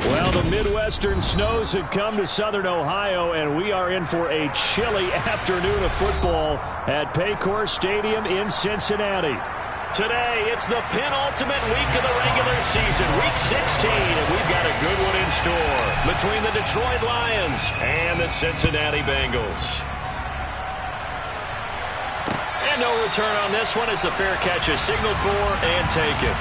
Well, the Midwestern snows have come to Southern Ohio, and we are in for a chilly afternoon of football at Paycor Stadium in Cincinnati. Today, it's the penultimate week of the regular season, Week 16, and we've got a good one in store between the Detroit Lions and the Cincinnati Bengals. And no return on this one as the fair catch is signaled for and taken.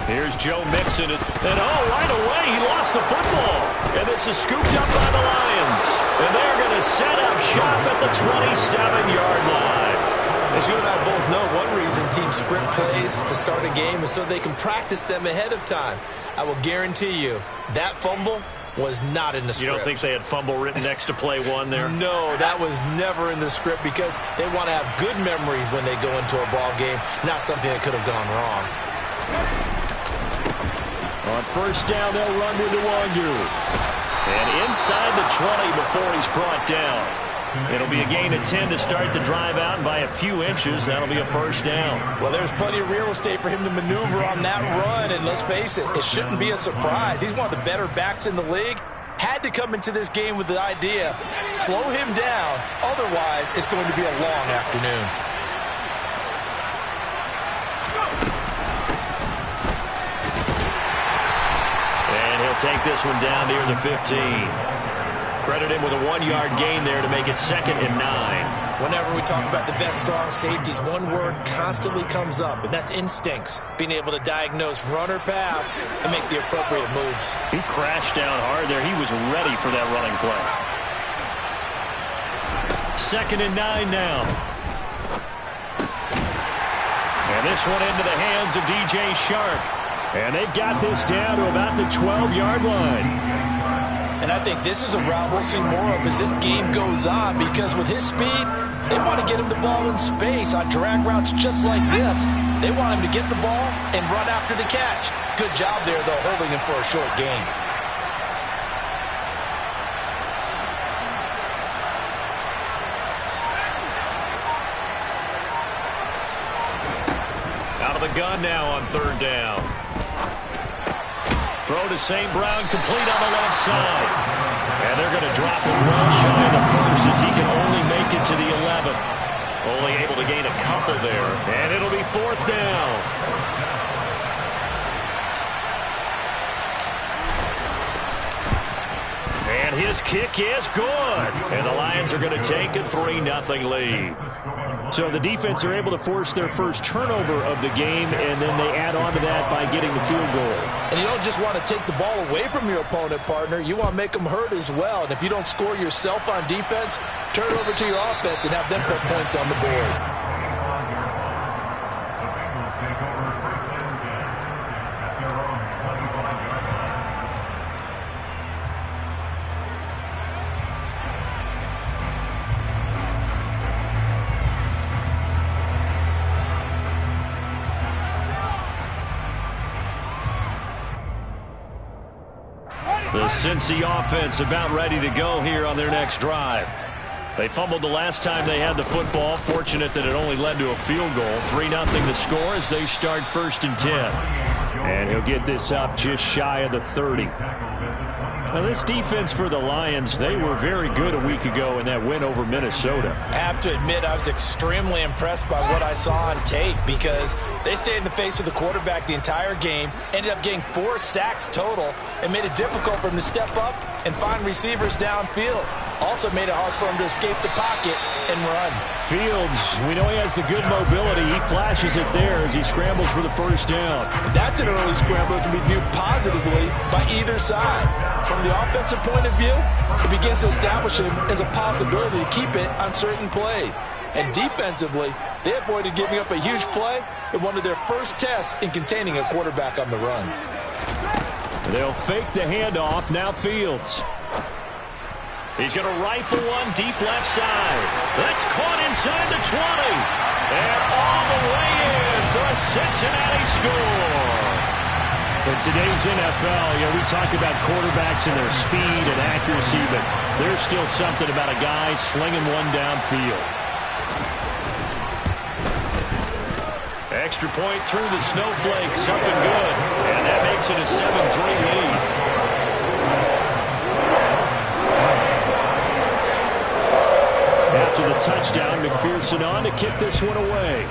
Here's Joe Mixon, and right away he lost the football. And this is scooped up by the Lions. And they're going to set up shop at the 27-yard line. As you and I both know, one reason teams script plays to start a game is so they can practice them ahead of time. I will guarantee you that fumble was not in the script. You don't think they had fumble written next to play one there? No, that was never in the script because they want to have good memories when they go into a ball game, not something that could have gone wrong. On first down, they'll run with Iwanyu. And inside the 20 before he's brought down. It'll be a gain of 10 to start the drive out, and by a few inches, that'll be a first down. Well, there's plenty of real estate for him to maneuver on that run, and let's face it, it shouldn't be a surprise. He's one of the better backs in the league. Had to come into this game with the idea, slow him down, otherwise it's going to be a long afternoon. Take this one down near the 15. Credit him with a 1-yard gain there to make it 2nd and 9. Whenever we talk about the best strong safeties, one word constantly comes up, and that's instincts. Being able to diagnose run or pass and make the appropriate moves. He crashed down hard there. He was ready for that running play. 2nd and 9 now. And this one into the hands of DJ Shark. And they've got this down to about the 12-yard line. And I think this is a route we'll see more of as this game goes on, because with his speed, they want to get him the ball in space on drag routes just like this. They want him to get the ball and run after the catch. Good job there, though, holding him for a short gain. Out of the gun now on 3rd down. Throw to St. Brown, complete on the left side. And they're going to drop it well shy of the first as he can only make it to the 11. Only able to gain a couple there. And it'll be 4th down. And his kick is good. And the Lions are going to take a 3-0 lead. So the defense are able to force their first turnover of the game, and then they add on to that by getting the field goal. And you don't just want to take the ball away from your opponent, partner. You want to make them hurt as well. And if you don't score yourself on defense, turn it over to your offense and have them put points on the board. The Cincy offense about ready to go here on their next drive. They fumbled the last time they had the football. Fortunate that it only led to a field goal. 3-0 the score as they start 1st and 10. And he'll get this up just shy of the 30. Now, this defense for the Lions, they were very good a week ago in that win over Minnesota. I have to admit, I was extremely impressed by what I saw on tape because they stayed in the face of the quarterback the entire game, ended up getting 4 sacks total, and made it difficult for him to step up and find receivers downfield. Also made it hard for him to escape the pocket and run. Fields, we know he has the good mobility. He flashes it there as he scrambles for the first down. That's an early scramble that can be viewed positively by either side. From the offensive point of view, it begins to establish him as a possibility to keep it on certain plays. And defensively, they avoided giving up a huge play in one of their first tests in containing a quarterback on the run. They'll fake the handoff. Now Fields. He's going to rifle one deep left side. That's caught inside the 20. And all the way in for a Cincinnati score. In today's NFL, we talk about quarterbacks and their speed and accuracy, but there's still something about a guy slinging one downfield. Extra point through the snowflakes. Something good. And that makes it a 7-3 lead. After the touchdown, McPherson on to kick this one away.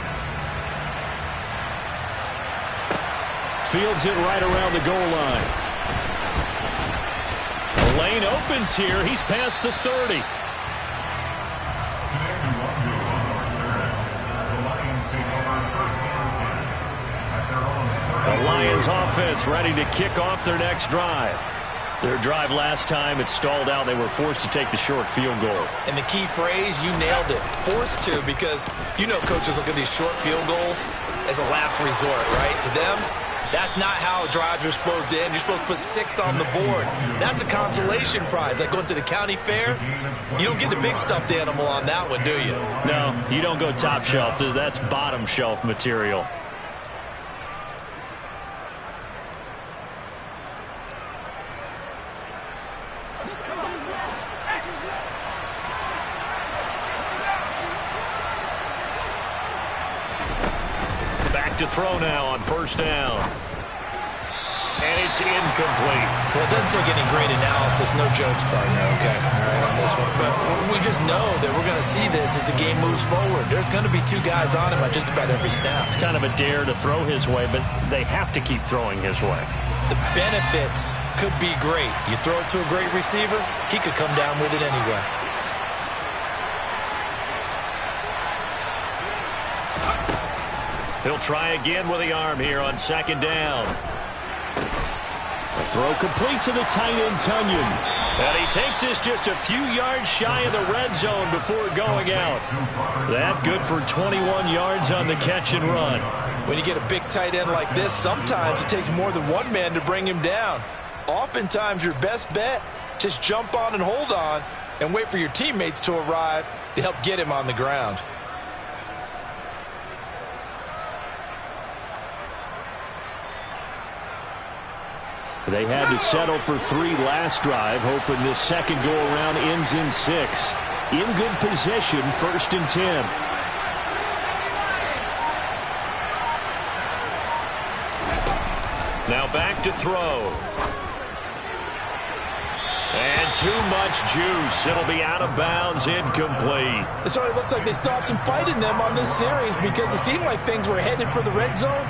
Fields it right around the goal line. The lane opens here. He's past the 30. The Lions offense ready to kick off their next drive. Their drive last time, it stalled out. They were forced to take the short field goal. And the key phrase, you nailed it. Forced to, because coaches look at these short field goals as a last resort, right? To them, that's not how drives are supposed to end. You're supposed to put 6 on the board. That's a consolation prize. Like going to the county fair, you don't get the big stuffed animal on that one, do you? No, you don't go top shelf. That's bottom shelf material. To throw now on first down. And it's incomplete. Well, it doesn't take any great analysis. No jokes, partner, okay? All right, on this one. But we just know that we're going to see this as the game moves forward. There's going to be 2 guys on him on just about every snap. It's kind of a dare to throw his way, but they have to keep throwing his way. The benefits could be great. You throw it to a great receiver, he could come down with it anyway. He'll try again with the arm here on second down. A throw complete to the tight end, Tunyon. And he takes this just a few yards shy of the red zone before going out. That good for 21 yards on the catch and run. When you get a big tight end like this, sometimes it takes more than one man to bring him down. Oftentimes, your best bet, just jump on and hold on and wait for your teammates to arrive to help get him on the ground. They had to settle for 3 last drive, hoping this second go-around ends in 6. In good position, 1st and 10. Now back to throw. And too much juice. It'll be out of bounds, incomplete. So it looks like they stopped some fight in them on this series because it seemed like things were headed for the red zone.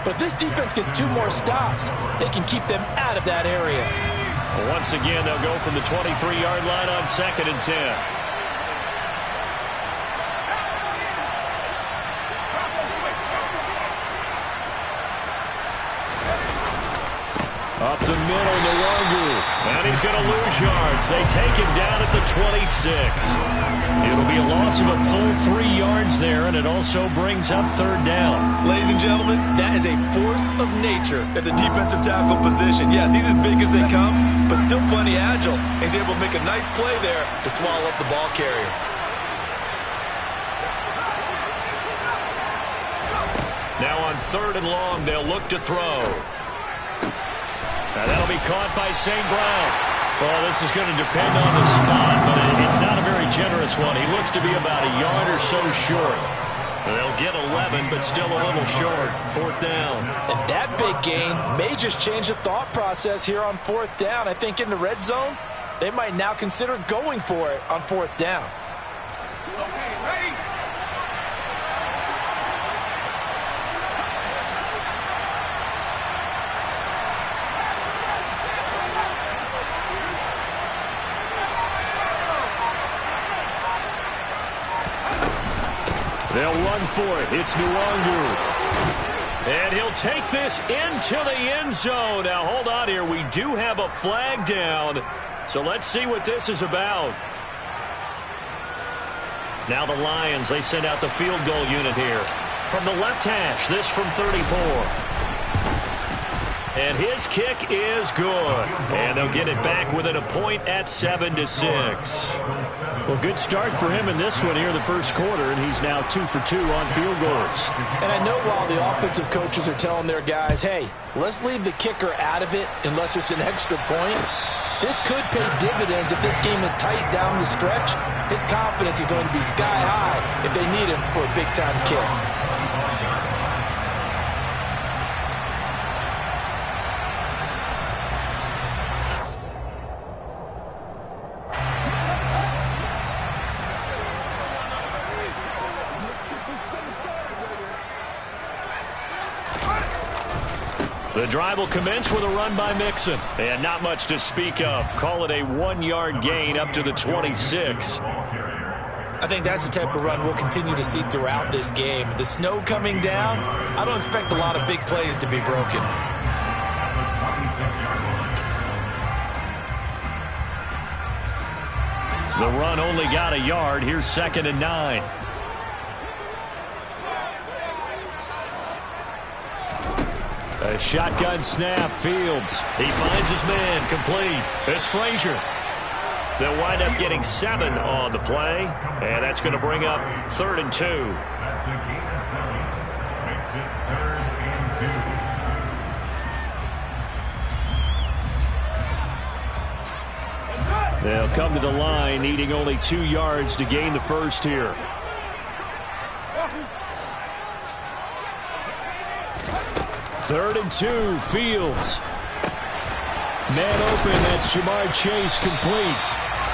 But if this defense gets 2 more stops, they can keep them out of that area. Once again, they'll go from the 23-yard line on 2nd and 10. Up the middle, no longer. And he's going to lose yards. They take him down at the 26. It'll be a loss of a full 3 yards there, and it also brings up 3rd down. Ladies and gentlemen, that is a force of nature at the defensive tackle position. Yes, he's as big as they come, but still plenty agile. He's able to make a nice play there to swallow up the ball carrier. Now on 3rd and long, they'll look to throw. Now that'll be caught by St. Brown. Well, this is going to depend on the spot, but it's not a very generous one. He looks to be about a yard or so short. They'll get 11, but still a little short. 4th down. And that big gain may just change the thought process here on 4th down. I think in the red zone, they might now consider going for it on 4th down. Okay, ready? They'll run for it. It's Nwangu. And he'll take this into the end zone. Now, hold on here. We do have a flag down. So let's see what this is about. Now the Lions, they send out the field goal unit here. From the left hash, this from 34. And his kick is good. And they'll get it back within a point at 7-6. Well, good start for him in this one here in the first quarter, and he's now 2 for 2 on field goals. And I know while the offensive coaches are telling their guys, hey, let's leave the kicker out of it unless it's an extra point, this could pay dividends if this game is tight down the stretch. His confidence is going to be sky high if they need him for a big-time kick. The drive will commence with a run by Mixon. And not much to speak of. Call it a 1-yard gain up to the 26. I think that's the type of run we'll continue to see throughout this game. The snow coming down, I don't expect a lot of big plays to be broken. The run only got a yard. Here's 2nd and 9. A shotgun snap, Fields. He finds his man, complete. It's Frazier. They'll wind up getting 7 on the play, and that's going to bring up 3rd and 2. They'll come to the line, needing only 2 yards to gain the first here. Third and 2, Fields. Man open, that's Jamar Chase, complete.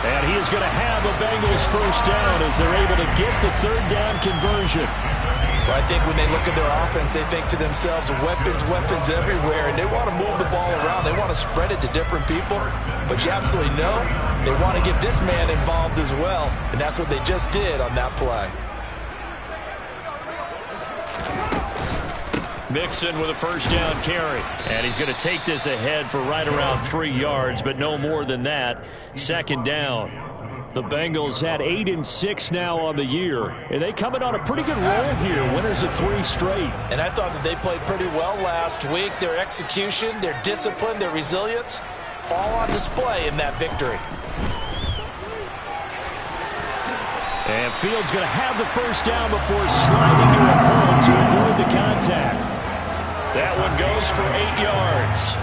And he is going to have a Bengals first down as they're able to get the 3rd down conversion. Well, I think when they look at their offense, they think to themselves, weapons, weapons everywhere, and they want to move the ball around. They want to spread it to different people, but you absolutely know they want to get this man involved as well, and that's what they just did on that play. Mixon with a first down carry. And he's going to take this ahead for right around 3 yards, but no more than that. 2nd down. The Bengals had 8-6 now on the year, and they come in on a pretty good roll here. Winners of 3 straight. And I thought that they played pretty well last week. Their execution, their discipline, their resilience, all on display in that victory. And Fields going to have the first down before sliding to a hole to avoid the contact. That one goes for 8 yards.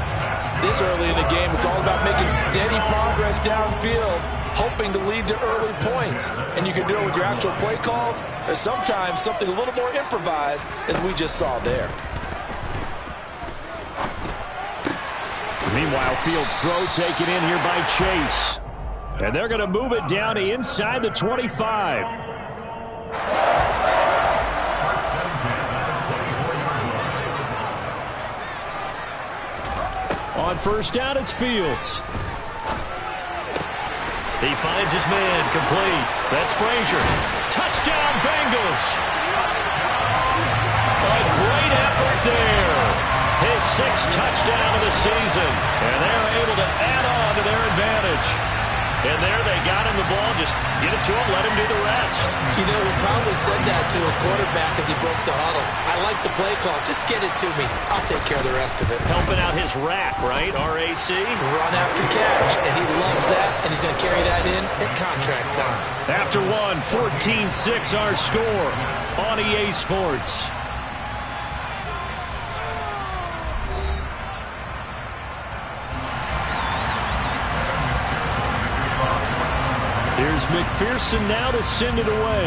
This early in the game, it's all about making steady progress downfield, hoping to lead to early points. And you can do it with your actual play calls, or sometimes something a little more improvised, as we just saw there. Meanwhile, Fields' throw taken in here by Chase. And they're going to move it down to inside the 25. On first down, it's Fields. He finds his man, complete. That's Frazier. Touchdown, Bengals. A great effort there. His 6th touchdown of the season. And they're able to add on to their advantage. And there they got him the ball. Just get it to him, let him do the rest. You know, he probably said that to his quarterback as he broke the huddle. I like the play call. Just get it to me. I'll take care of the rest of it. Helping out his rack, right? R-A-C? Run after catch. And he loves that, and he's going to carry that in at contract time. After one, 14-6 our score on EA Sports. Here's McPherson now to send it away.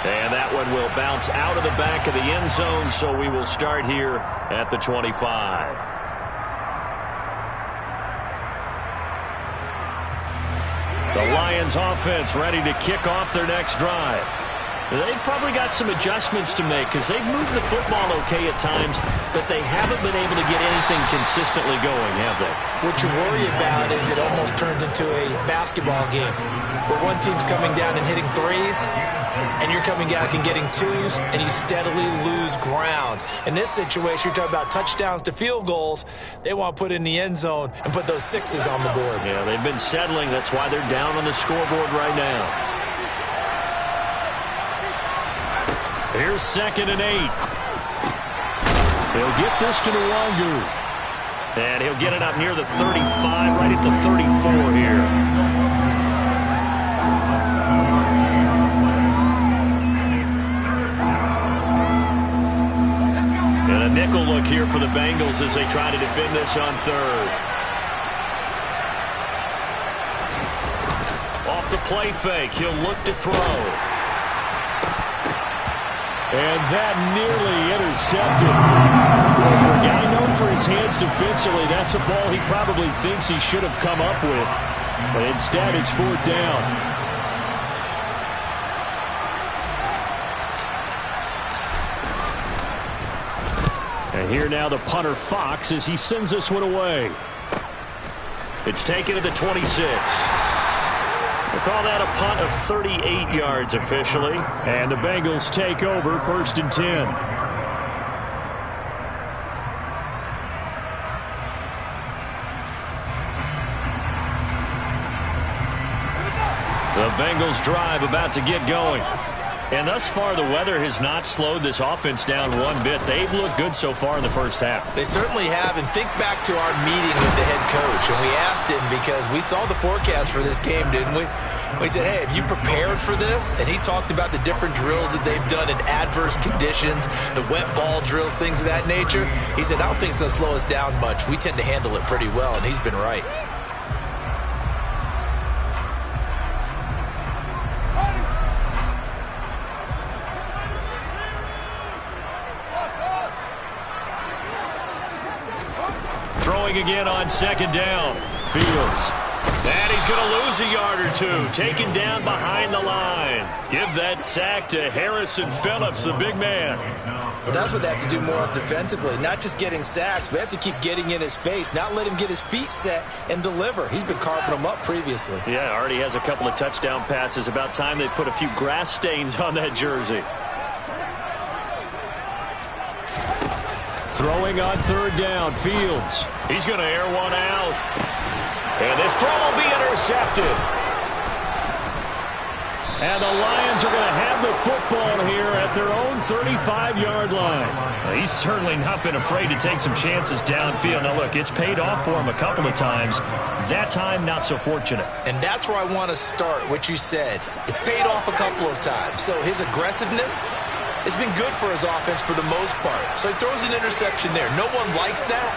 And that one will bounce out of the back of the end zone, so we will start here at the 25. The Lions offense ready to kick off their next drive. They've probably got some adjustments to make because they've moved the football okay at times, but they haven't been able to get anything consistently going, have they? What you worry about is it almost turns into a basketball game where one team's coming down and hitting threes, and you're coming out and getting twos, and you steadily lose ground. In this situation, you're talking about touchdowns to field goals. They want to put in the end zone and put those 6s on the board. Yeah, they've been settling. That's why they're down on the scoreboard right now. Here's 2nd and 8. He'll get this to Nwangu. And he'll get it up near the 35, right at the 34 here. And a nickel look here for the Bengals as they try to defend this on 3rd. Off the play fake, he'll look to throw. And that nearly intercepted. Well, for a guy known for his hands defensively, that's a ball he probably thinks he should have come up with. But instead, it's 4th down. And here now the punter Fox as he sends this one away. It's taken at the 26. We'll call that a punt of 38 yards officially. And the Bengals take over 1st and 10. The Bengals drive about to get going. And thus far, the weather has not slowed this offense down one bit. They've looked good so far in the first half. They certainly have. And think back to our meeting with the head coach. And we asked him because we saw the forecast for this game, didn't we? We said, hey, have you prepared for this? And he talked about the different drills that they've done in adverse conditions, the wet ball drills, things of that nature. He said, I don't think it's going to slow us down much. We tend to handle it pretty well, and he's been right. Throwing again on 2nd down. Fields. And he's going to lose a yard or two. Taken down behind the line. Give that sack to Harrison Phillips, the big man. Well, that's what they have to do more of defensively. Not just getting sacks, but have to keep getting in his face. Not let him get his feet set and deliver. He's been carping them up previously. Yeah, already has a couple of touchdown passes. About time they put a few grass stains on that jersey. Throwing on 3rd down. Fields. He's going to air one out. And this throw will be intercepted. And the Lions are going to have the football here at their own 35-yard line. He's certainly not been afraid to take some chances downfield. Now, look, it's paid off for him a couple of times. That time, not so fortunate. And that's where I want to start, what you said. It's paid off a couple of times. So his aggressiveness has been good for his offense for the most part. So he throws an interception there. No one likes that,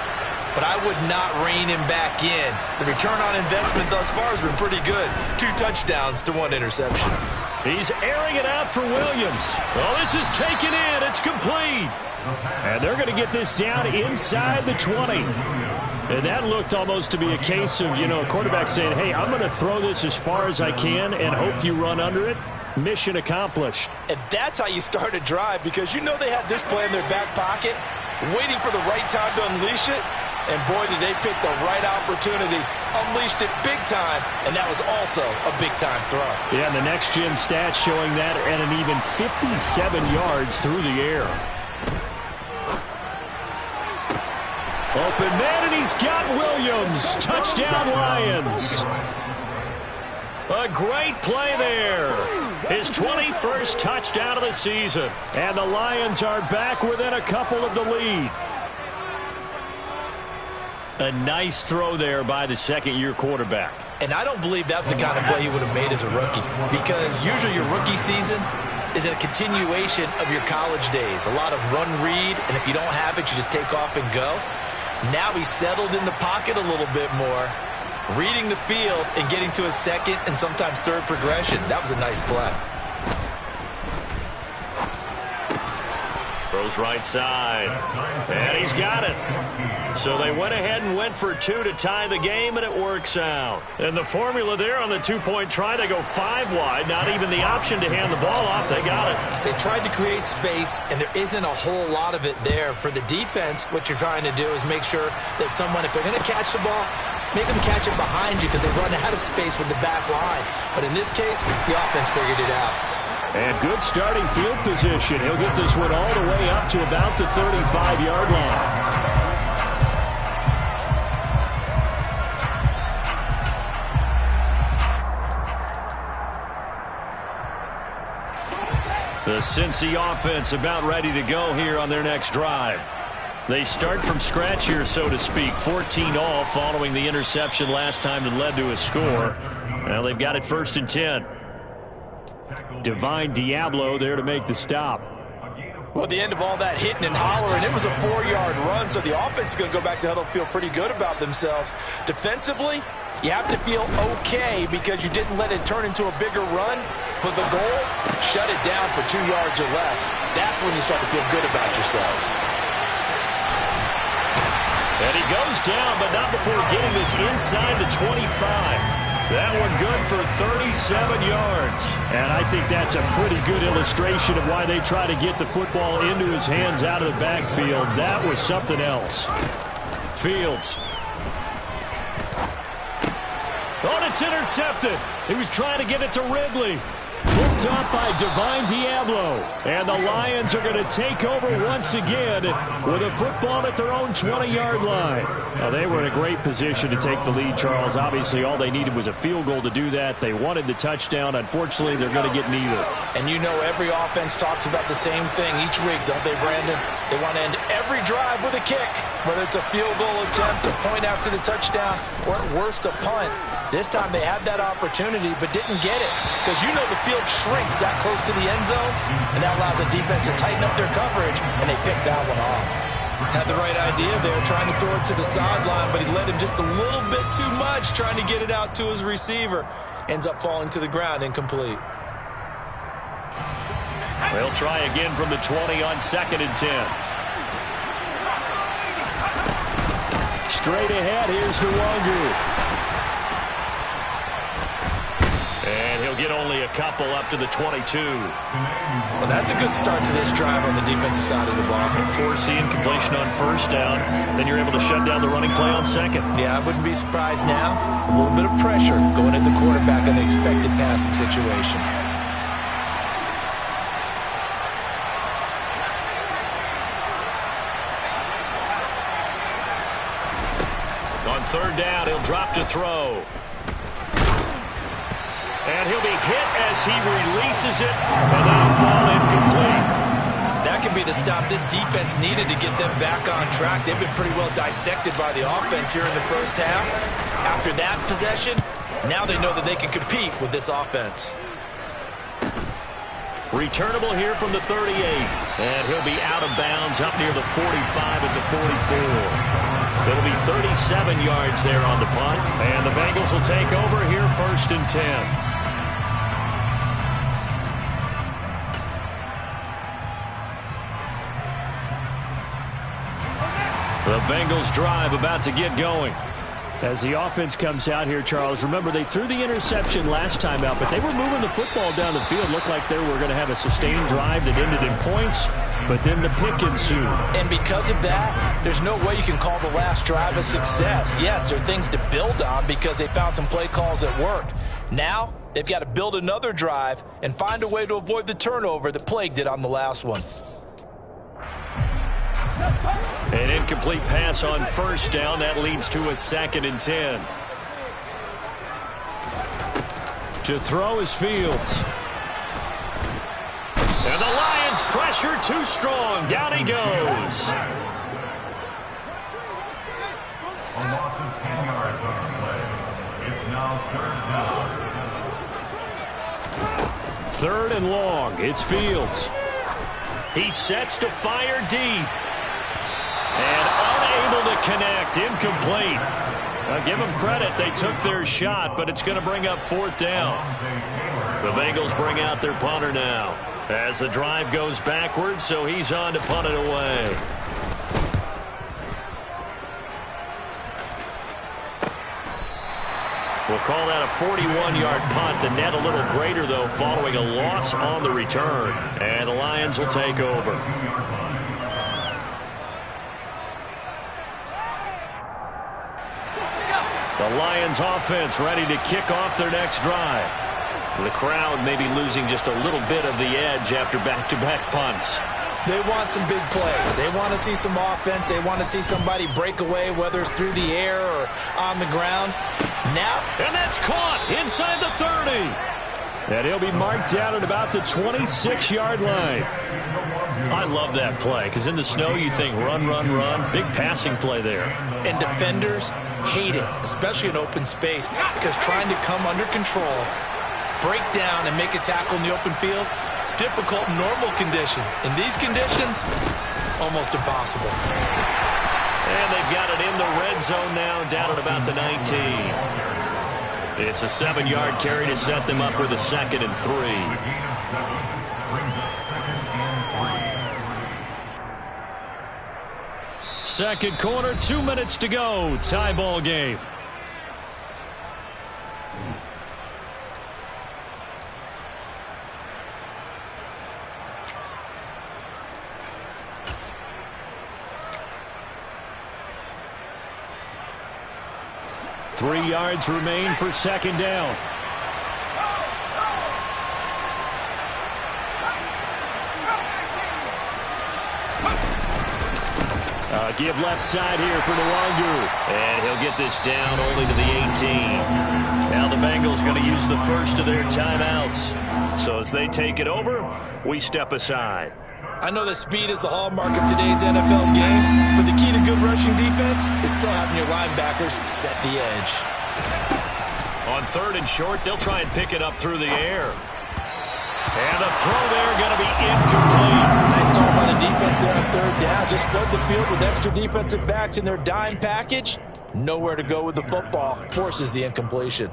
but I would not rein him back in. The return on investment thus far has been pretty good. 2 touchdowns to 1 interception. He's airing it out for Williams. Oh, this is taken in. It's complete. And they're going to get this down inside the 20. And that looked almost to be a case of, a quarterback saying, hey, I'm going to throw this as far as I can and hope you run under it. Mission accomplished. And that's how you start a drive, because they had this play in their back pocket, waiting for the right time to unleash it. And boy, did they pick the right opportunity. Unleashed it big time, and that was also a big-time throw. Yeah, and the next-gen stats showing that at an even 57 yards through the air. Open man, and he's got Williams. Touchdown, Lions. A great play there. His 21st touchdown of the season. And the Lions are back within a couple of the lead. A nice throw there by the second-year quarterback. And I don't believe that was the kind of play he would have made as a rookie, because usually your rookie season is a continuation of your college days. A lot of run read, and if you don't have it, you just take off and go. Now he's settled in the pocket a little bit more, reading the field and getting to a second and sometimes third progression. That was a nice play. Throws right side. And he's got it. So they went ahead and went for 2 to tie the game, and it works out. And the formula there on the two-point try, they go 5 wide. Not even the option to hand the ball off. They got it. They tried to create space, and there isn't a whole lot of it there. For the defense, what you're trying to do is make sure that if they're going to catch the ball, make them catch it behind you, because they run out of space with the back line. But in this case, the offense figured it out. And good starting field position. He'll get this one all the way up to about the 35-yard line. The The Cincy offense about ready to go here on their next drive. They start from scratch here, so to speak. 14-all following the interception last time that led to a score. Now they've got it 1st and 10. Divine Diablo there to make the stop. Well, the end of all that hitting and hollering, it was a 4-yard run, so the offense is going to go back to huddle and feel pretty good about themselves. Defensively, you have to feel okay because you didn't let it turn into a bigger run, but the goal, shut it down for 2 yards or less. That's when you start to feel good about yourselves. And he goes down, but not before getting this inside the 25. That one good for 37 yards. And I think that's a pretty good illustration of why they try to get the football into his hands out of the backfield. That was something else. Fields. Oh, and it's intercepted. He was trying to get it to Ridley. Hooked up by Divine Diablo. And the Lions are going to take over once again with a football at their own 20-yard line. Now, they were in a great position to take the lead, Charles. Obviously, all they needed was a field goal to do that. They wanted the touchdown. Unfortunately, they're going to get neither. And you know every offense talks about the same thing each week, don't they, Brandon? They want to end every drive with a kick, whether it's a field goal attempt, a point after the touchdown, or at worst, a punt. This time they had that opportunity but didn't get it because you know the field shrinks that close to the end zone, and that allows the defense to tighten up their coverage, and they picked that one off. Had the right idea there, trying to throw it to the sideline, but he led him just a little bit too much trying to get it out to his receiver. Ends up falling to the ground, incomplete. They'll try again from the 20 on 2nd and 10. Straight ahead, here's Nwangu. And he'll get only a couple up to the 22. Well, that's a good start to this drive on the defensive side of the ball. Forcing completion on 1st down. Then you're able to shut down the running play on 2nd. Yeah, I wouldn't be surprised now. A little bit of pressure going at the quarterback on the expected passing situation. On 3rd down, he'll drop to throw. And he'll be hit as he releases it, and that'll fall incomplete. That could be the stop this defense needed to get them back on track. They've been pretty well dissected by the offense here in the 1st half. After that possession, now they know that they can compete with this offense. Returnable here from the 38. And he'll be out of bounds up near the 45 at the 44. It'll be 37 yards there on the punt. And the Bengals will take over here 1st and 10. The Bengals drive about to get going. As the offense comes out here, Charles, remember they threw the interception last time out, but they were moving the football down the field. Looked like they were going to have a sustained drive that ended in points, but then the pick ensued. And because of that, there's no way you can call the last drive a success. Yes, there are things to build on because they found some play calls that worked. Now, they've got to build another drive and find a way to avoid the turnover that plagued it on the last one. An incomplete pass on 1st down. That leads to a 2nd and 10. To throw is Fields. And the Lions pressure too strong. Down he goes. A loss of 10 yards on the play. It's now 3rd down. 3rd and long. It's Fields. He sets to fire deep. And unable to connect. Incomplete. Now give them credit. They took their shot, but it's going to bring up 4th down. The Bengals bring out their punter now as the drive goes backwards, so he's on to punt it away. We'll call that a 41-yard punt. The net a little greater, though, following a loss on the return. And the Lions will take over. The Lions offense ready to kick off their next drive. The crowd may be losing just a little bit of the edge after back-to-back punts. They want some big plays. They want to see some offense. They want to see somebody break away, whether it's through the air or on the ground. Now, and that's caught inside the 30. And he'll be marked down at about the 26-yard line. I love that play because in the snow you think run, run, run. Big passing play there. And defenders hate it, especially in open space, because trying to come under control, break down, and make a tackle in the open field, difficult in normal conditions. In these conditions, almost impossible. And they've got it in the red zone now, down at about the 19. It's a 7-yard carry to set them up with a 2nd and 3. Second quarter, 2 minutes to go. Tie ball game. Three yards remain for second down. Give left side here for Nwangu. And he'll get this down only to the 18. Now the Bengals going to use the first of their timeouts. So as they take it over, we step aside. I know that speed is the hallmark of today's NFL game, but the key to good rushing defense is still having your linebackers set the edge. On 3rd and short, they'll try and pick it up through the air. And the throw there going to be incomplete. Nice call by the defense there on 3rd down. Just flood the field with extra defensive backs in their dime package. Nowhere to go with the football. Forces the incompletion.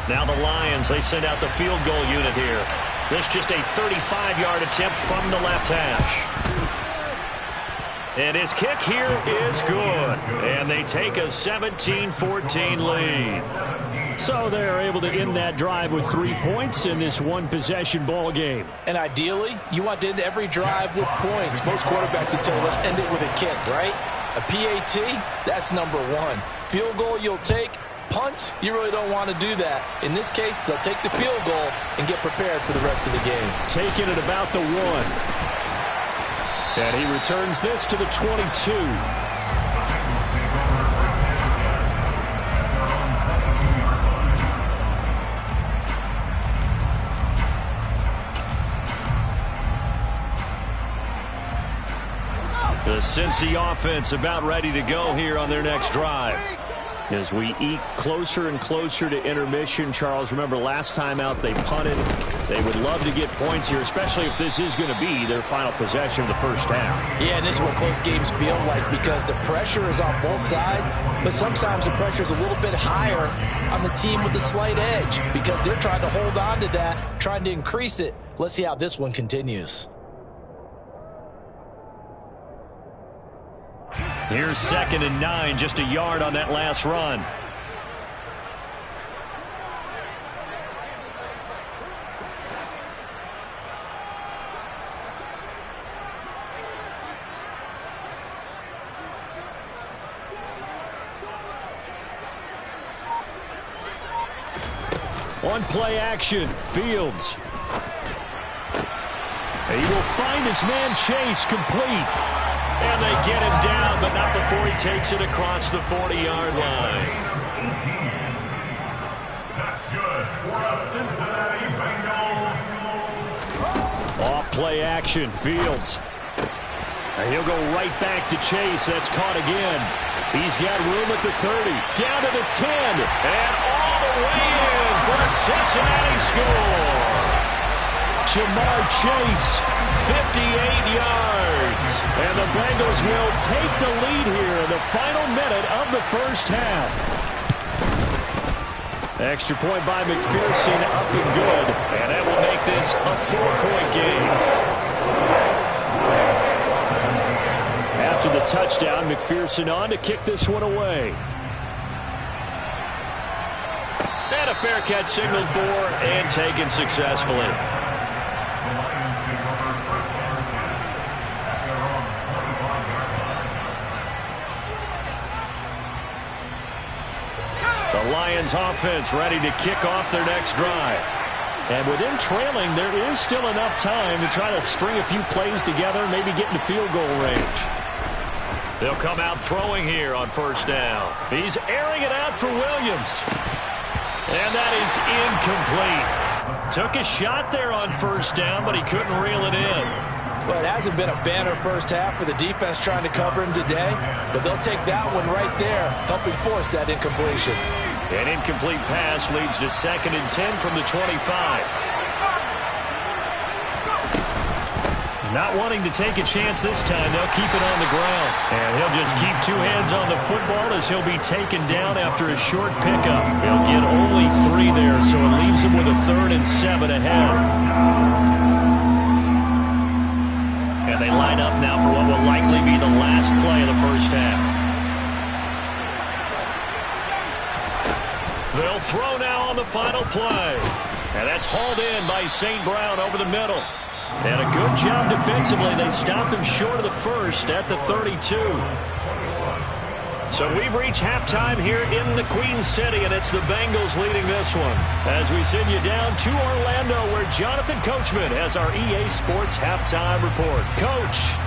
Now the Lions, they send out the field goal unit here. This just a 35-yard attempt from the left hash. And his kick here is good. And they take a 17-14 lead. So they're able to end that drive with 3 points in this one-possession ball game. And ideally, you want to end every drive with points. Most quarterbacks would tell you, let's end it with a kick, right? A PAT, that's number 1. Field goal you'll take. Punts, you really don't want to do that. In this case, they'll take the field goal and get prepared for the rest of the game. Taking it about the 1. And he returns this to the 22. The Cincy offense about ready to go here on their next drive. As we eat closer and closer to intermission, Charles, remember last time out they punted. They would love to get points here, especially if this is going to be their final possession of the first half. Yeah, and this is what close games feel like because the pressure is on both sides, but sometimes the pressure is a little bit higher on the team with the slight edge because they're trying to hold on to that, trying to increase it. Let's see how this one continues. Here's 2nd and 9, just a yard on that last run. On play action, Fields. He will find his man Chase complete. And they get him down, but not before he takes it across the 40-yard line. That's good for the Cincinnati Bengals. Off play action, Fields. And he'll go right back to Chase. That's caught again. He's got room at the 30. Down to the 10. And all the way in for a Cincinnati score. Jamar Chase, 58 yards. And the Bengals will take the lead here in the final minute of the first half. Extra point by McPherson, up and good. And that will make this a 4-point game. After the touchdown, McPherson on to kick this one away. And a fair catch signaled for and taken successfully. The Lions offense ready to kick off their next drive. And with them trailing, there is still enough time to try to string a few plays together, maybe get into field goal range. They'll come out throwing here on first down. He's airing it out for Williams. And that is incomplete. Took a shot there on first down, but he couldn't reel it in. Well, it hasn't been a banner first half for the defense trying to cover him today, but they'll take that one right there, helping force that incompletion. An incomplete pass leads to 2nd and 10 from the 25. Not wanting to take a chance this time, they'll keep it on the ground. And he'll just keep 2 hands on the football as he'll be taken down after a short pickup. He'll get only 3 there, so it leaves him with a 3rd and 7 ahead. And they line up now for what will likely be the last play of the first half. They'll throw now on the final play. And that's hauled in by St. Brown over the middle. And a good job defensively. They stopped him short of the first at the 32. So we've reached halftime here in the Queen City, and it's the Bengals leading this one. As we send you down to Orlando, where Jonathan Coachman has our EA Sports halftime report. Coach.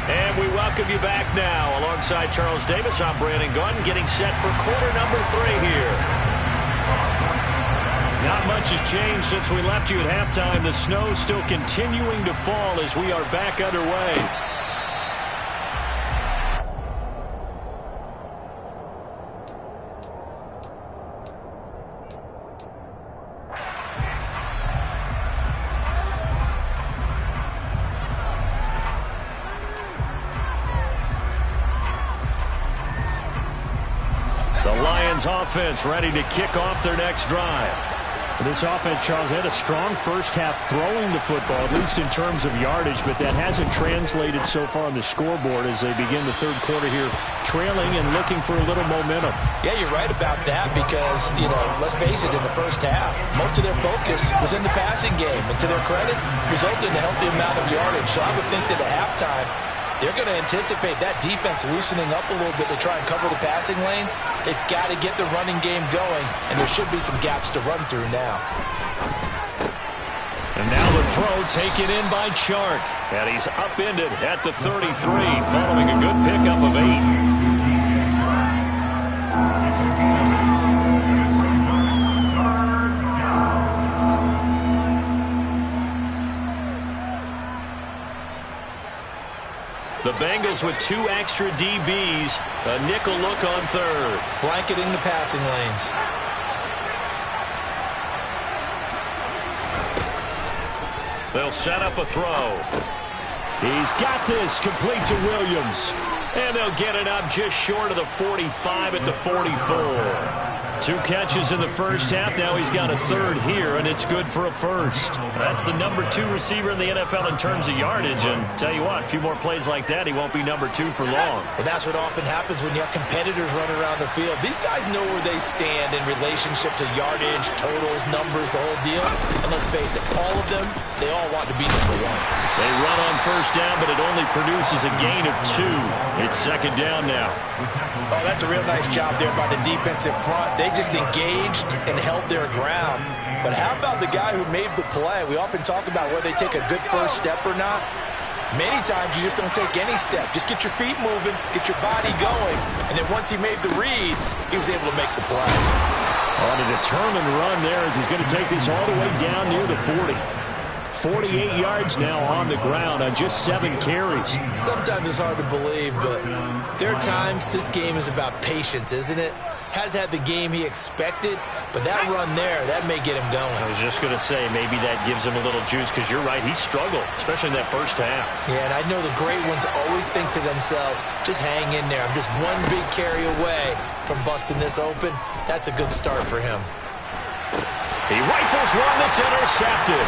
And we welcome you back now. Alongside Charles Davis, I'm Brandon Gunn, getting set for quarter number 3 here. Not much has changed since we left you at halftime. The snow still continuing to fall as we are back underway. Offense ready to kick off their next drive. This offense, Charles, had a strong first half throwing the football, at least in terms of yardage, but that hasn't translated so far on the scoreboard as they begin the third quarter here, trailing and looking for a little momentum. Yeah, you're right about that because, let's face it, in the first half, most of their focus was in the passing game, and to their credit, resulted in a healthy amount of yardage. So I would think that at halftime, they're going to anticipate that defense loosening up a little bit to try and cover the passing lanes. They've got to get the running game going, and there should be some gaps to run through now. And now the throw taken in by Chark. And he's upended at the 33, following a good pickup of 8. The Bengals with 2 extra DBs. A nickel look on third. Blanketing the passing lanes. They'll set up a throw. He's got this, complete to Williams. And they'll get it up just short of the 45 at the 44. 2 catches in the first half. Now he's got a 3rd here, and it's good for a 1st. That's the number 2 receiver in the NFL in terms of yardage. And tell you what, a few more plays like that, he won't be number 2 for long. Well, that's what often happens when you have competitors running around the field. These guys know where they stand in relationship to yardage, totals, numbers, the whole deal. And let's face it, all of them, they all want to be number 1. They run on first down, but it only produces a gain of 2. It's 2nd down now. Oh, that's a real nice job there by the defensive front. They just engaged and held their ground. But how about the guy who made the play? We often talk about whether they take a good first step or not. Many times you just don't take any step. Just get your feet moving, get your body going, and then once he made the read, he was able to make the play. On a determined run there as he's going to take this all the way down near the 40. 48 yards now on the ground on just 7 carries. Sometimes it's hard to believe, but there are times this game is about patience, isn't it? Has had the game he expected, but that run there, that may get him going. I was just going to say, maybe that gives him a little juice, because you're right, he struggled, especially in that first half. Yeah, and I know the great ones always think to themselves, just hang in there. I'm just one big carry away from busting this open. That's a good start for him. He rifles one that's intercepted.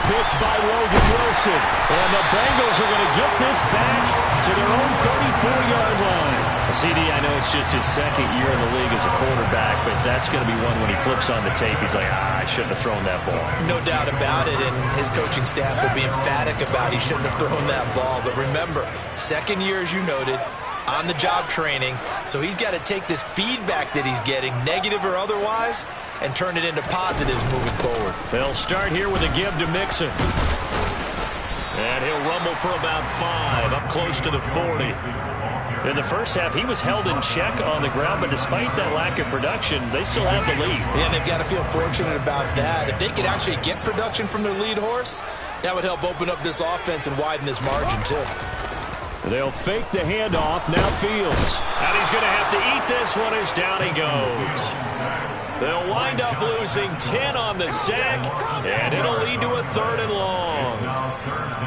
Picked by Logan Wilson. And the Bengals are going to get this back to their own 34-yard line. CD, I know it's just his 2nd year in the league as a quarterback, but that's going to be one when he flips on the tape, he's like, I shouldn't have thrown that ball. No doubt about it, and his coaching staff will be emphatic about he shouldn't have thrown that ball. But remember, 2nd year, as you noted, on-the-job training. So he's got to take this feedback that he's getting, negative or otherwise, and turn it into positives moving forward. They'll start here with a give to Mixon. And he'll rumble for about 5, up close to the 40. In the first half, he was held in check on the ground, but despite that lack of production, they still have the lead. Yeah, and they've got to feel fortunate about that. If they could actually get production from their lead horse, that would help open up this offense and widen this margin, too. They'll fake the handoff. Now Fields. And he's going to have to eat this one as down he goes. They'll wind up losing 10 on the sack, and it'll lead to a 3rd and long.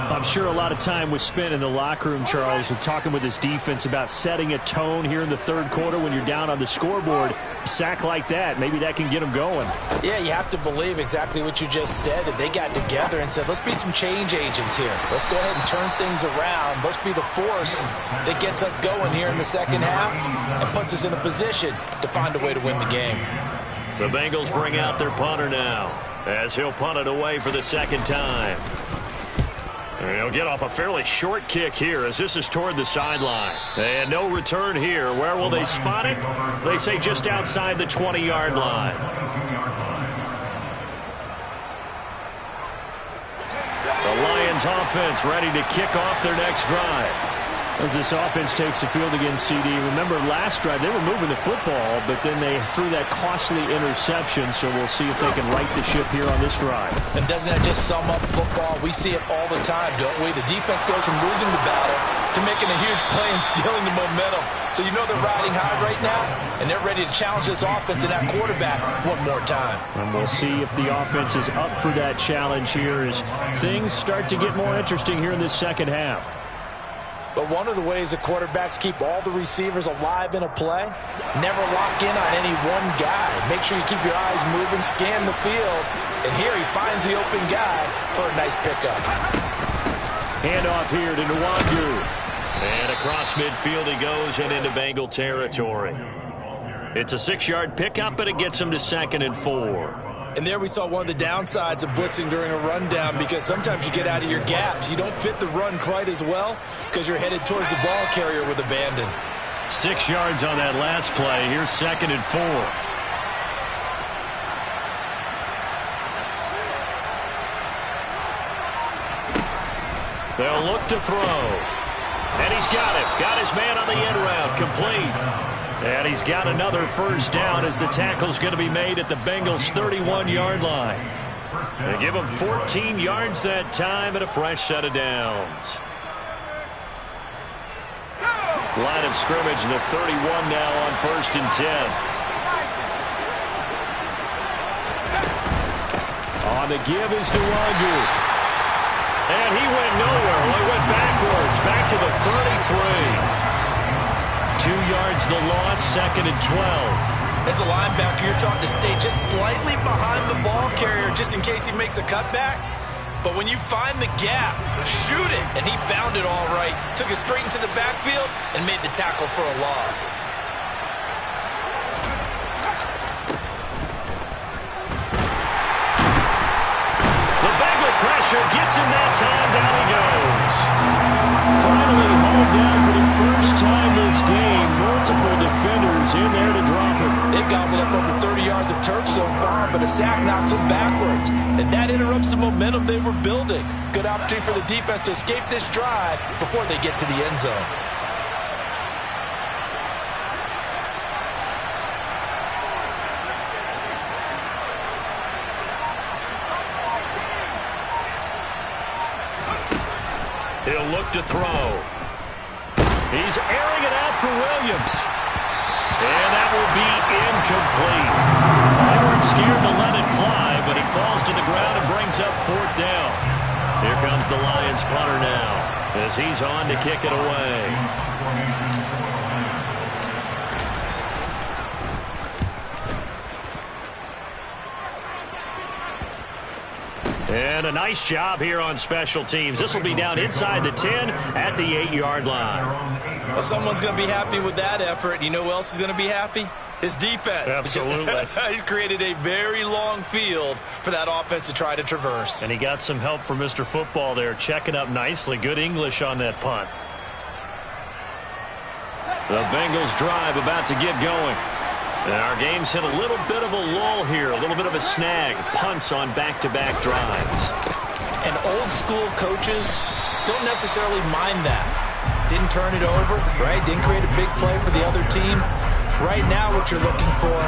I'm sure a lot of time was spent in the locker room, Charles, with talking with his defense about setting a tone here in the 3rd quarter when you're down on the scoreboard. A sack like that, maybe that can get them going. Yeah, you have to believe exactly what you just said, that they got together and said, let's be some change agents here. Let's go ahead and turn things around. Let's be the force that gets us going here in the second half and puts us in a position to find a way to win the game. The Bengals bring out their punter now as he'll punt it away for the 2nd time. And he'll get off a fairly short kick here as this is toward the sideline. And no return here. Where will they spot it? They say just outside the 20-yard line. The Lions offense ready to kick off their next drive. As this offense takes the field against CD, remember last drive they were moving the football, but then they threw that costly interception, so we'll see if they can right the ship here on this drive. And doesn't that just sum up football? We see it all the time, don't we? The defense goes from losing the battle to making a huge play and stealing the momentum. So you know they're riding high right now, and they're ready to challenge this offense and that quarterback one more time. And we'll see if the offense is up for that challenge here as things start to get more interesting here in this second half. But one of the ways the quarterbacks keep all the receivers alive in a play, never lock in on any one guy. Make sure you keep your eyes moving, scan the field, and here he finds the open guy for a nice pickup. Handoff here to Nwangu. And across midfield he goes and into Bengal territory. It's a 6-yard pickup, and it gets him to 2nd and 4. And there we saw one of the downsides of blitzing during a rundown, because sometimes you get out of your gaps. You don't fit the run quite as well because you're headed towards the ball carrier with abandon. 6 yards on that last play. Here's 2nd and 4. They'll look to throw. And he's got it. Got his man on the end route. Complete. And he's got another 1st down as the tackle's going to be made at the Bengals' 31-yard line. They give him 14 yards that time and a fresh set of downs. Line of scrimmage, the 31 now on 1st and 10. On the give is Nwangu. And he went nowhere. Well, he went backwards, back to the 33. 2 yards the loss, 2nd and 12. As a linebacker, you're taught to stay just slightly behind the ball carrier just in case he makes a cutback. But when you find the gap, shoot it. And he found it all right. Took it straight into the backfield and made the tackle for a loss. The Bengal pressure gets him that time. Down he goes. Finally hauled down for the first time this game. Multiple defenders in there to drop him. They've gobbled up over 30 yards of turf so far, but a sack knocks them backwards. And that interrupts the momentum they were building. Good opportunity for the defense to escape this drive before they get to the end zone. He'll look to throw. He's airing it out for Williams. And that will be incomplete. They weren't scared to let it fly, but he falls to the ground and brings up 4th down. Here comes the Lions punter now as he's on to kick it away. And a nice job here on special teams. This will be down inside the 10 at the 8-yard line. Well, someone's going to be happy with that effort. You know who else is going to be happy? His defense. Absolutely. He's created a very long field for that offense to try to traverse. And he got some help from Mr. Football there, checking up nicely. Good English on that punt. The Bengals drive about to get going. And our game's hit a little bit of a lull here, a little bit of a snag. Punts on back-to-back drives. And old school coaches don't necessarily mind that. Didn't turn it over, right? Didn't create a big play for the other team. Right now what you're looking for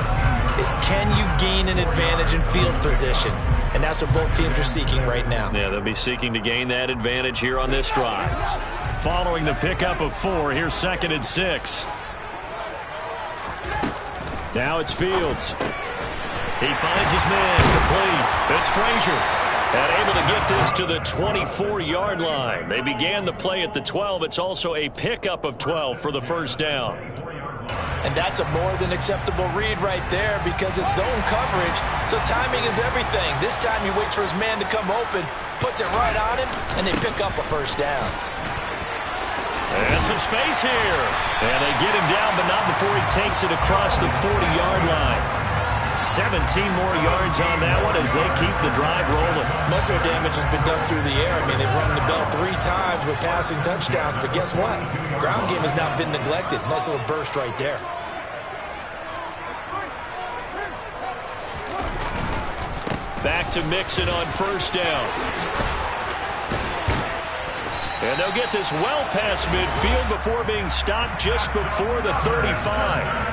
is can you gain an advantage in field position? And that's what both teams are seeking right now. Yeah, they'll be seeking to gain that advantage here on this drive. Following the pickup of 4, here's 2nd and 6. Now it's Fields. He finds his man complete. It's Frazier. And able to get this to the 24-yard line. They began the play at the 12. It's also a pickup of 12 for the first down. And that's a more than acceptable read right there because it's zone coverage, so timing is everything. This time he waits for his man to come open, puts it right on him, and they pick up a first down. And some space here. And they get him down, but not before he takes it across the 40-yard line. 17 more yards on that one as they keep the drive rolling. Most of their damage has been done through the air. I mean, they've rung the bell 3 times with passing touchdowns, but guess what? Ground game has not been neglected. Nice little burst right there. Back to Mixon on first down. And they'll get this well past midfield before being stopped just before the 35.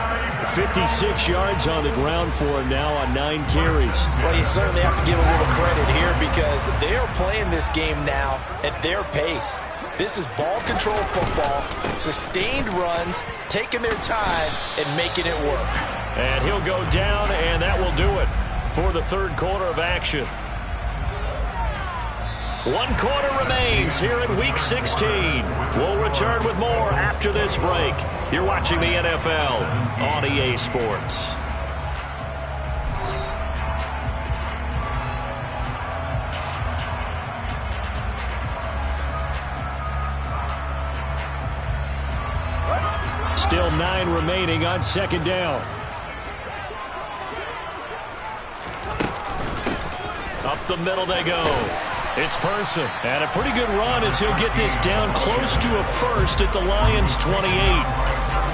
56 yards on the ground for him now on 9 carries. Well, you certainly have to give a little credit here because they are playing this game now at their pace. This is ball control football, sustained runs, taking their time and making it work. And he'll go down, and that will do it for the third quarter of action. 1 quarter remains here in Week 16. We'll return with more after this break. You're watching the NFL on EA Sports. Still 9 remaining on 2nd down. Up the middle they go. It's Person. And a pretty good run as he'll get this down close to a first at the Lions' 28.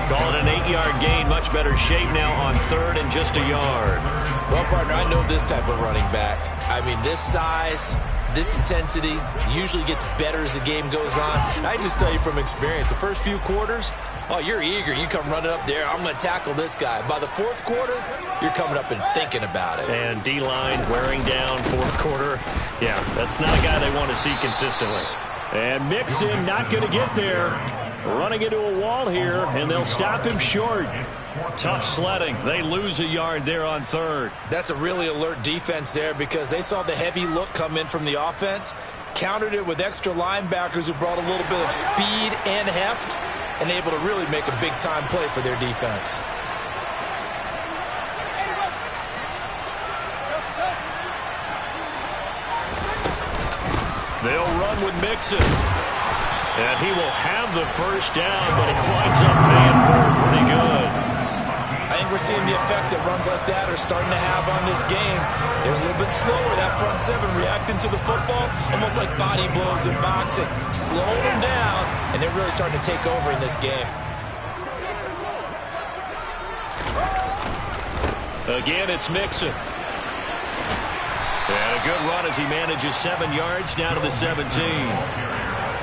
Call it an 8-yard gain. Much better shape now on 3rd and just a yard. Well, partner, I know this type of running back. I mean, this size, this intensity usually gets better as the game goes on. And I just tell you from experience, the first few quarters, oh, you're eager. You come running up there. I'm going to tackle this guy. By the 4th quarter, you're coming up and thinking about it. And D-line wearing down 4th quarter. Yeah, that's not a guy they want to see consistently. And Mixon not going to get there. Running into a wall here, and they'll stop him short. Tough sledding. They lose a yard there on 3rd. That's a really alert defense there because they saw the heavy look come in from the offense, countered it with extra linebackers who brought a little bit of speed and heft, and able to really make a big-time play for their defense. They'll run with Mixon. And he will have the first down, but he winds up paying for it pretty good. I think we're seeing the effect that runs like that are starting to have on this game. They're a little bit slower, that front 7, reacting to the football, almost like body blows in boxing. Slowing them down, and they're really starting to take over in this game. Again, it's Mixon. And a good run as he manages 7 yards down to the 17.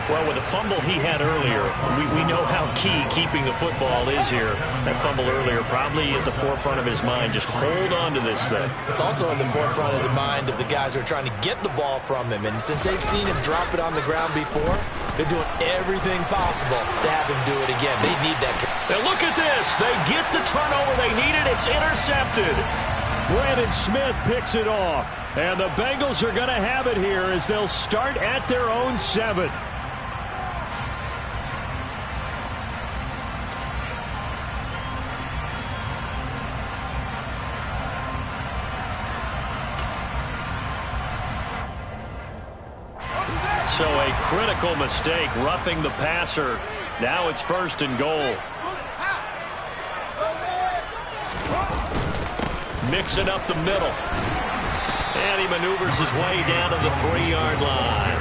Well, with the fumble he had earlier, we know how key keeping the football is here. That fumble earlier probably at the forefront of his mind. Just hold on to this thing. It's also in the forefront of the mind of the guys who are trying to get the ball from him. And since they've seen him drop it on the ground before, they're doing everything possible to have him do it again. They need that. And look at this. They get the turnover they needed. It's intercepted. Brandon Smith picks it off. And the Bengals are going to have it here as they'll start at their own 7. So a critical mistake, roughing the passer. Now it's 1st and goal. Mixing up the middle. And he maneuvers his way down to the 3-yard line.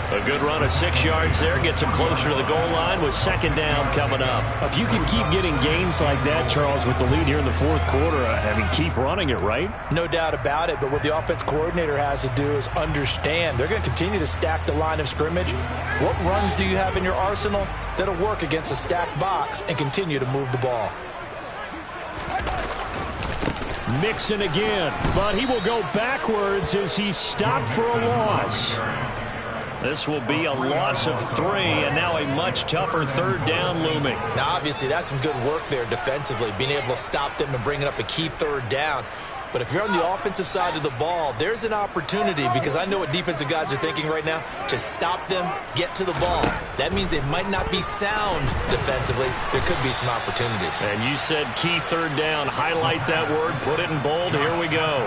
A good run of 6 yards there gets him closer to the goal line with second down coming up. If you can keep getting gains like that, Charles, with the lead here in the fourth quarter, keep running it, right? No doubt about it, but what the offense coordinator has to do is understand they're going to continue to stack the line of scrimmage. What runs do you have in your arsenal that'll work against a stacked box and continue to move the ball? Mixon again, but he will go backwards as he's stopped for a loss. This will be a loss of 3, and now a much tougher third down looming. Now, obviously, that's some good work there defensively, being able to stop them and bringing up a key third down. But if you're on the offensive side of the ball, there's an opportunity, because I know what defensive guys are thinking right now. Just stop them, get to the ball. That means they might not be sound defensively. There could be some opportunities. And you said key third down. Highlight that word, put it in bold. Here we go.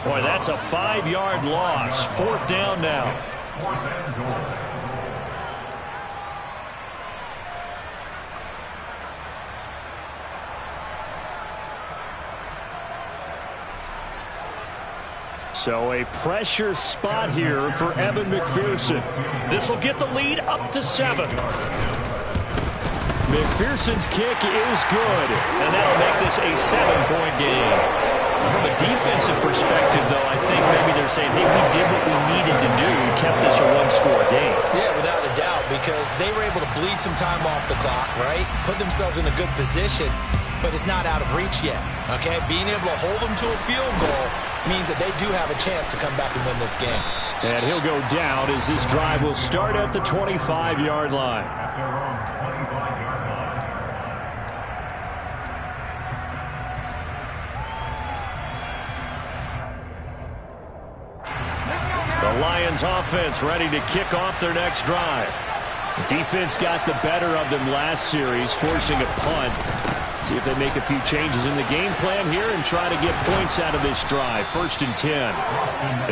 Boy, that's a 5-yard loss. 4th down now. So a pressure spot here for Evan McPherson. This will get the lead up to 7. McPherson's kick is good. And that'll make this a 7-point game. From a defensive perspective, though, I think maybe they're saying, hey, we did what we needed to do. Kept this a 1-score game. Yeah, without a doubt, because they were able to bleed some time off the clock, right? Put themselves in a good position, but it's not out of reach yet, okay? Being able to hold them to a field goal means that they do have a chance to come back and win this game. And he'll go down as this drive will start at the 25-yard line. The Lions offense ready to kick off their next drive. Defense got the better of them last series, forcing a punt. See if they make a few changes in the game plan here and try to get points out of this drive. 1st and 10.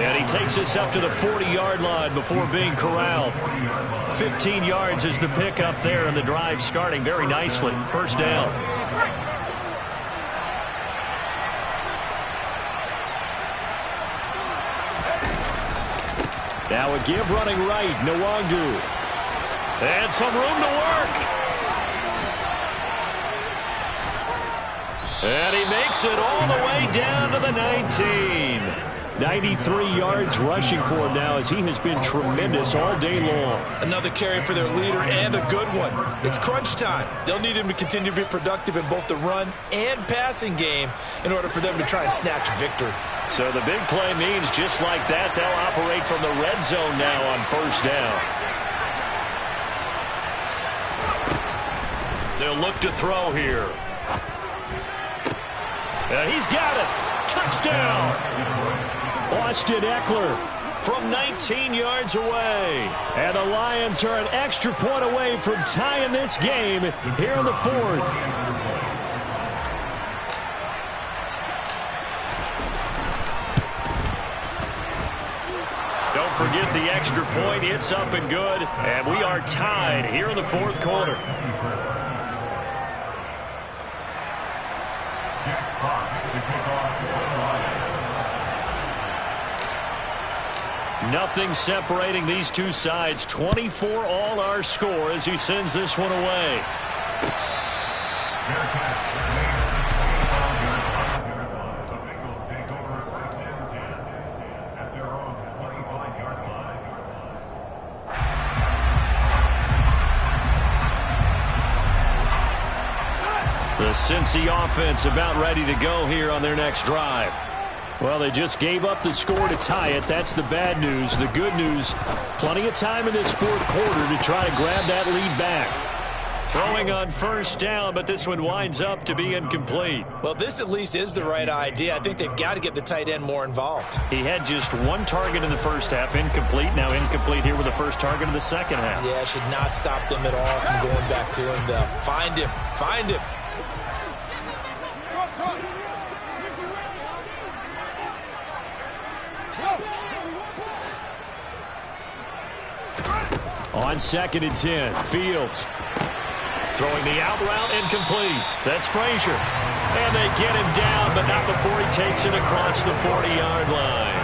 And he takes us up to the 40-yard line before being corralled. 15 yards is the pickup there, and the drive starting very nicely. 1st down. Now a give running right, Nwangu. And some room to work. And he makes it all the way down to the 19. 93 yards rushing for him now as he has been tremendous all day long. Another carry for their leader and a good one. It's crunch time. They'll need him to continue to be productive in both the run and passing game in order for them to try and snatch victory. So the big play means just like that, they'll operate from the red zone now on 1st down. They'll look to throw here. And he's got it. Touchdown. Austin Eckler from 19 yards away. And the Lions are an extra point away from tying this game here in the 4th. Don't forget the extra point. It's up and good. And we are tied here in the 4th quarter. Nothing separating these two sides. 24 all our score as he sends this one away. The Cincy offense about ready to go here on their next drive. Well, they just gave up the score to tie it. That's the bad news. The good news, plenty of time in this 4th quarter to try to grab that lead back. Throwing on 1st down, but this one winds up to be incomplete. Well, this at least is the right idea. I think they've got to get the tight end more involved. He had just 1 target in the 1st half, incomplete. Now incomplete here with the 1st target of the 2nd half. Yeah, should not stop them at all from going back to him. They'll find him. Find him. On 2nd and 10, Fields. Throwing the out route incomplete. That's Frazier. And they get him down, but not before he takes it across the 40-yard line.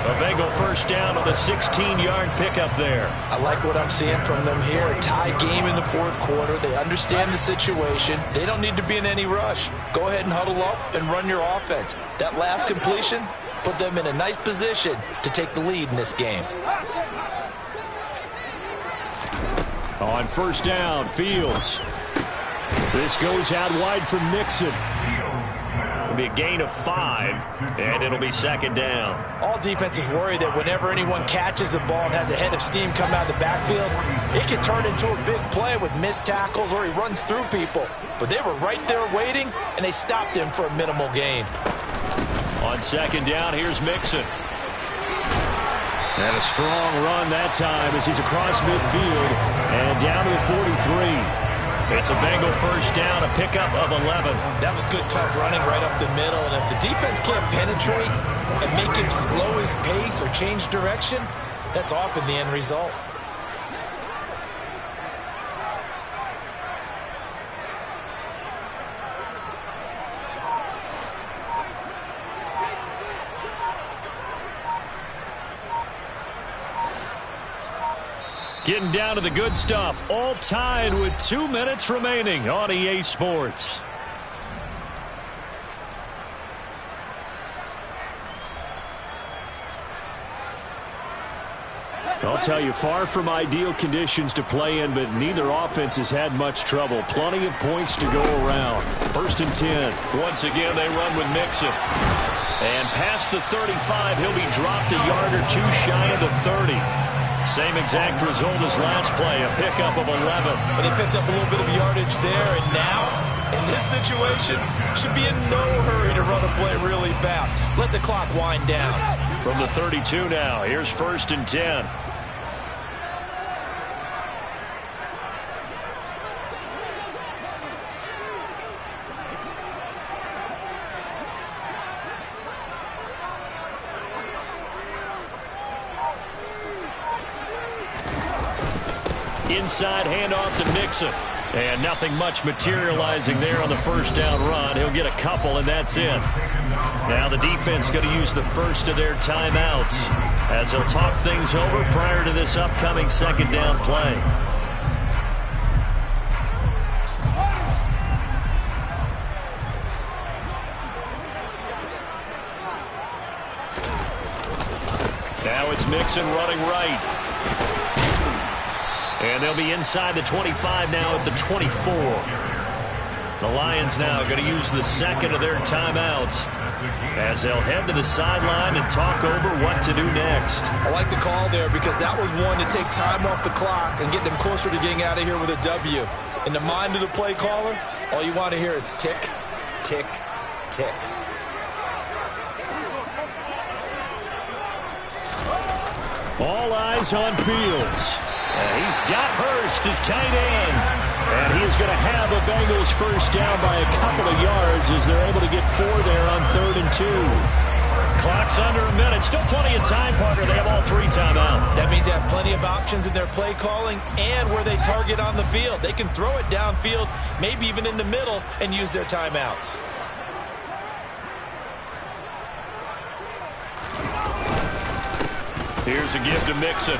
A Bengal first down on the 16-yard pickup there. I like what I'm seeing from them here. A tie game in the fourth quarter. They understand the situation. They don't need to be in any rush. Go ahead and huddle up and run your offense. That last completion put them in a nice position to take the lead in this game. On first down, Fields. This goes out wide for Mixon. It'll be a gain of 5, and it'll be second down. All defenses worry that whenever anyone catches the ball and has a head of steam come out of the backfield, it can turn into a big play with missed tackles or he runs through people. But they were right there waiting, and they stopped him for a minimal gain. On second down, here's Mixon. And a strong run that time as he's across midfield and down to the 43. It's a Bengal first down, a pickup of 11. That was good, tough running right up the middle. And if the defense can't penetrate and make him slow his pace or change direction, that's often the end result. Getting down to the good stuff. All tied with 2 minutes remaining on EA Sports. I'll tell you, far from ideal conditions to play in, but neither offense has had much trouble. Plenty of points to go around. First and 10. Once again, they run with Mixon. And past the 35, he'll be dropped a yard or two shy of the 30. Same exact result as last play, a pickup of 11. But they picked up a little bit of yardage there, and now, in this situation, should be in no hurry to run a play really fast. Let the clock wind down. From the 32 now, here's first and 10. Inside handoff to Mixon. And nothing much materializing there on the first down run. He'll get a couple, and that's it. Now the defense going to use the first of their timeouts as they'll talk things over prior to this upcoming second down play. Now it's Mixon running right. And they'll be inside the 25 now at the 24. The Lions now going to use the second of their timeouts as they'll head to the sideline and talk over what to do next. I like the call there because that was one to take time off the clock and get them closer to getting out of here with a W. In the mind of the play caller, all you want to hear is tick, tick, tick. All eyes on Fields. And he's got Hurst as tight end. And he's going to have a Bengals first down by a couple of yards as they're able to get 4 there on 3rd and 2. Clock's under a minute. Still plenty of time, Parker. They have all 3 timeouts. That means they have plenty of options in their play calling and where they target on the field. They can throw it downfield, maybe even in the middle, and use their timeouts. Here's a give to Mixon.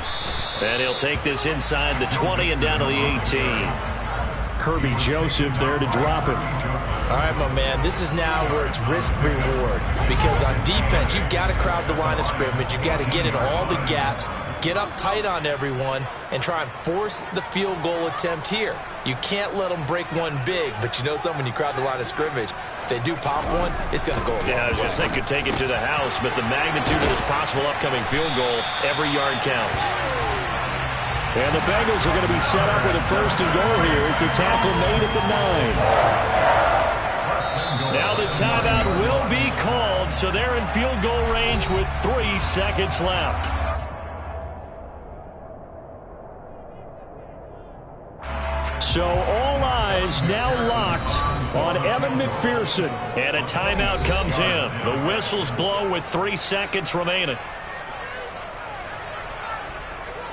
And he'll take this inside the 20 and down to the 18. Kirby Joseph there to drop it. All right, my man, this is now where it's risk-reward. Because on defense, you've got to crowd the line of scrimmage. You've got to get in all the gaps, get up tight on everyone, and try and force the field goal attempt here. You can't let them break one big, but you know something, when you crowd the line of scrimmage, if they do pop one, it's going to go a long way. Yeah, I was going to say could take it to the house, but the magnitude of this possible upcoming field goal, every yard counts. And the Bengals are going to be set up with a first and goal here as the tackle made at the 9. Now the timeout will be called, so they're in field goal range with 3 seconds left. So all eyes now locked on Evan McPherson. And a timeout comes in. The whistles blow with 3 seconds remaining.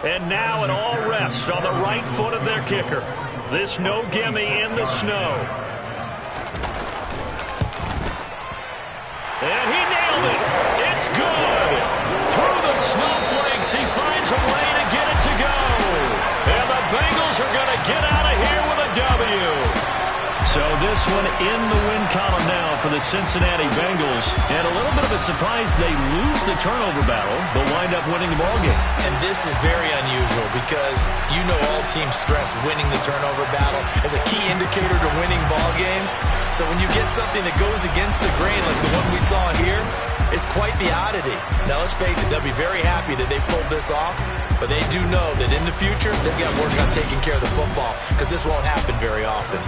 And now an all rest on the right foot of their kicker. This no gimme in the snow. And he nailed it. It's good. Through the snowflakes. He finds a way to get it to go. And the Bengals are going to get out of here with a W. So this one in the win column now for the Cincinnati Bengals. And a little bit of a surprise, they lose the turnover battle, but wind up winning the ballgame. And this is very unusual because you know all teams stress winning the turnover battle as a key indicator to winning ball games. So when you get something that goes against the grain like the one we saw here, it's quite the oddity. Now let's face it, they'll be very happy that they pulled this off, but they do know that in the future they've got to work on taking care of the football because this won't happen very often.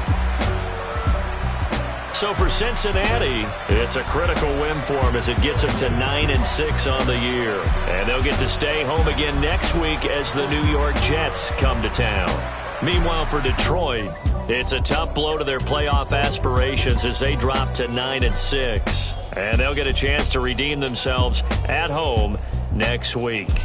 So for Cincinnati, it's a critical win for them as it gets them to 9-6 on the year. And they'll get to stay home again next week as the New York Jets come to town. Meanwhile, for Detroit, it's a tough blow to their playoff aspirations as they drop to 9-6. And they'll get a chance to redeem themselves at home next week.